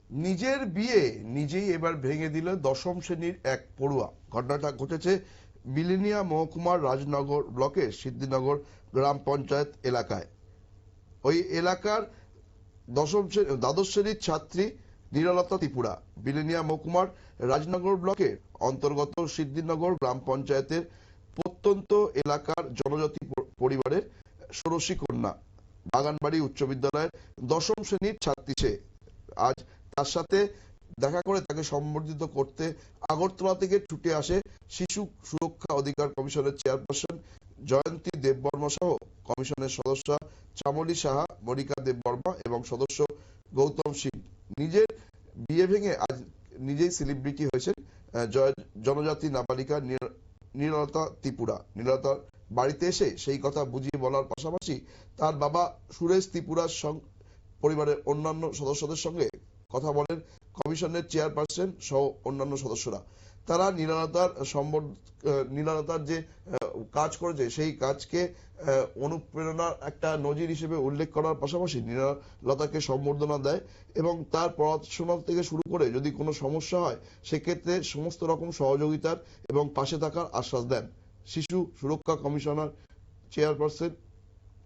নিজের বিয়ে নিজেই এবার ভেঙে দিল দশম শ্রেণীর এক পড়ুয়া। ঘটনাটা ঘটেছে বিলিনিয়া মহকুমার রাজনগর ব্লকের সিদ্ধিনগর গ্রাম পঞ্চায়েত এলাকায়। ওই এলাকার দ্বাদশ শ্রেণীর ছাত্রী নিরলতা ত্রিপুরা বিলিনিয়া মহকুমার রাজনগর ব্লকের অন্তর্গত সিদ্ধিনগর গ্রাম পঞ্চায়েতের প্রত্যন্ত এলাকার জনজাতি পরিবারের ষোড়শী কন্যা। বাগানবাড়ি উচ্চ বিদ্যালয়ের দশম শ্রেণীর ছাত্রী সে। আজ তার সাথে দেখা করে তাকে সম্বর্ধিত করতে আগরতলা থেকে ছুটে আসে শিশু সুরক্ষা অধিকার কমিশনের চেয়ারপারসন জয়ন্তী দেববর্মা সহ কমিশনের সদস্য চামলী সাহা, মনিকা দেববর্মা এবং সদস্য গৌতম সিং। নিজের বিয়ে ভেঙে আজ নিজেই সেলিব্রিটি হয়েছেন জনজাতি নাবালিকা নিরলতা ত্রিপুরা। নিরলতার বাড়িতে এসে সেই কথা বুঝিয়ে বলার পাশাপাশি তার বাবা সুরেশ ত্রিপুরার পরিবারের অন্যান্য সদস্যদের সঙ্গে কথা বলেন কমিশনের চেয়ারপারসন সহ অন্যান্য সদস্যরা। তারা নীললতার যে কাজ করেছে সেই কাজকে অনুপ্রেরণার একটা নজির হিসেবে উল্লেখ করার পাশাপাশি নীললতাকে সম্বর্ধনা দেয় এবং তার পড়াশোনা থেকে শুরু করে যদি কোনো সমস্যা হয় সেক্ষেত্রে সমস্ত রকম সহযোগিতার এবং পাশে থাকার আশ্বাস দেন। শিশু সুরক্ষা কমিশনার চেয়ারপারসন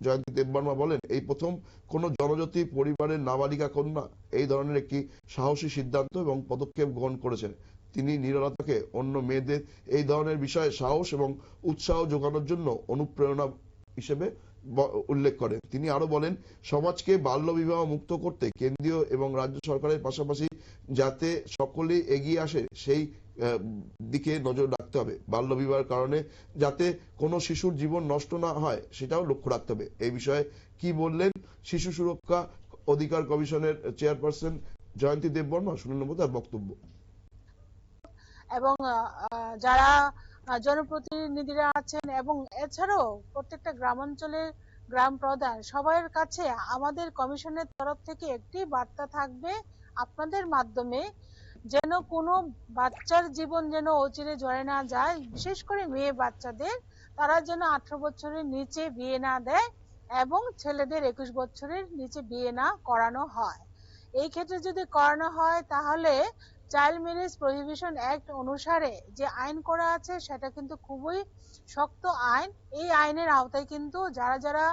জয়ন্তী দেববর্মা বলেন, এই প্রথম কোন জনজাতি পরিবারের নাবালিকা কন্যা এই ধরনের একটি সাহসী সিদ্ধান্ত এবং পদক্ষেপ গ্রহণ করেছেন। তিনি নিরলতাকে অন্য মেয়েদের এই ধরনের বিষয়ে সাহস এবং উৎসাহ যোগানোর জন্য অনুপ্রেরণা হিসেবে উল্লেখ করেন। তিনি আরো বলেন, সমাজকে বাল্য বিবাহ মুক্ত করতে কেন্দ্রীয় এবং রাজ্য সরকারের পাশাপাশি যাতে সকলেই এগিয়ে আসে সেই দিকে নজর রাখতে হবে। বাল্য বিবাহের কারণে যাতে কোনো শিশুর জীবন নষ্ট না হয় সেটাও লক্ষ্য রাখতে হবে। এই বিষয়ে কি বললেন শিশু সুরক্ষা অধিকার কমিশনের চেয়ারপারসন জয়ন্তী দেববর্মা, শুনে নেব তার বক্তব্য। এবং যারা জনপ্রতিনিধিরা আছেন এবং এছাড়াও প্রত্যেকটা গ্রামাঞ্চলের গ্রাম প্রধান সবার কাছে আমাদের কমিশনের তরফ থেকে একটি বার্তা থাকবে আপনাদের মাধ্যমে, যেন কোনো বাচ্চার জীবন যেন অচিরে ঝরে না যায়, বিশেষ করে মেয়ে বাচ্চাদের তারা যেন 18 বছরের নিচে বিয়ে না দেয় এবং ছেলেদের 21 বছরের নিচে বিয়ে না করানো হয়। এই ক্ষেত্রে যদি করানো হয় তাহলে চাইল্ড ম্যারেজ প্রহিবিশন অ্যাক্ট অনুসারে যে আইন করা আছে সেটা কিন্তু খুবই শক্ত আইন। এই আইনের আওতায় কিন্তু যারা যারা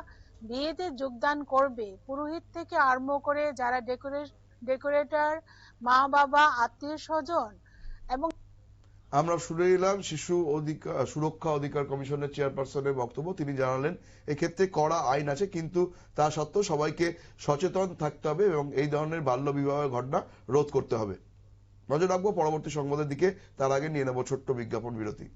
বিয়েতে যোগদান করবে, পুরোহিত থেকে আরম্ভ করে যারা ডেকোরেটর, মা বাবা, আত্মীয় স্বজন এবং আমরা শুনে নিলাম শিশু সুরক্ষা অধিকার কমিশনের চেয়ারপারসনের বক্তব্য। তিনি জানালেন এক্ষেত্রে কড়া আইন আছে, কিন্তু তা সত্ত্বেও সবাইকে সচেতন থাকতে হবে এবং এই ধরনের বাল্য বিবাহের ঘটনা রোধ করতে হবে। নজর রাখবো পরবর্তী সংবাদের দিকে, তার আগে নিয়ে নেব ছোট্ট বিজ্ঞাপন বিরতি।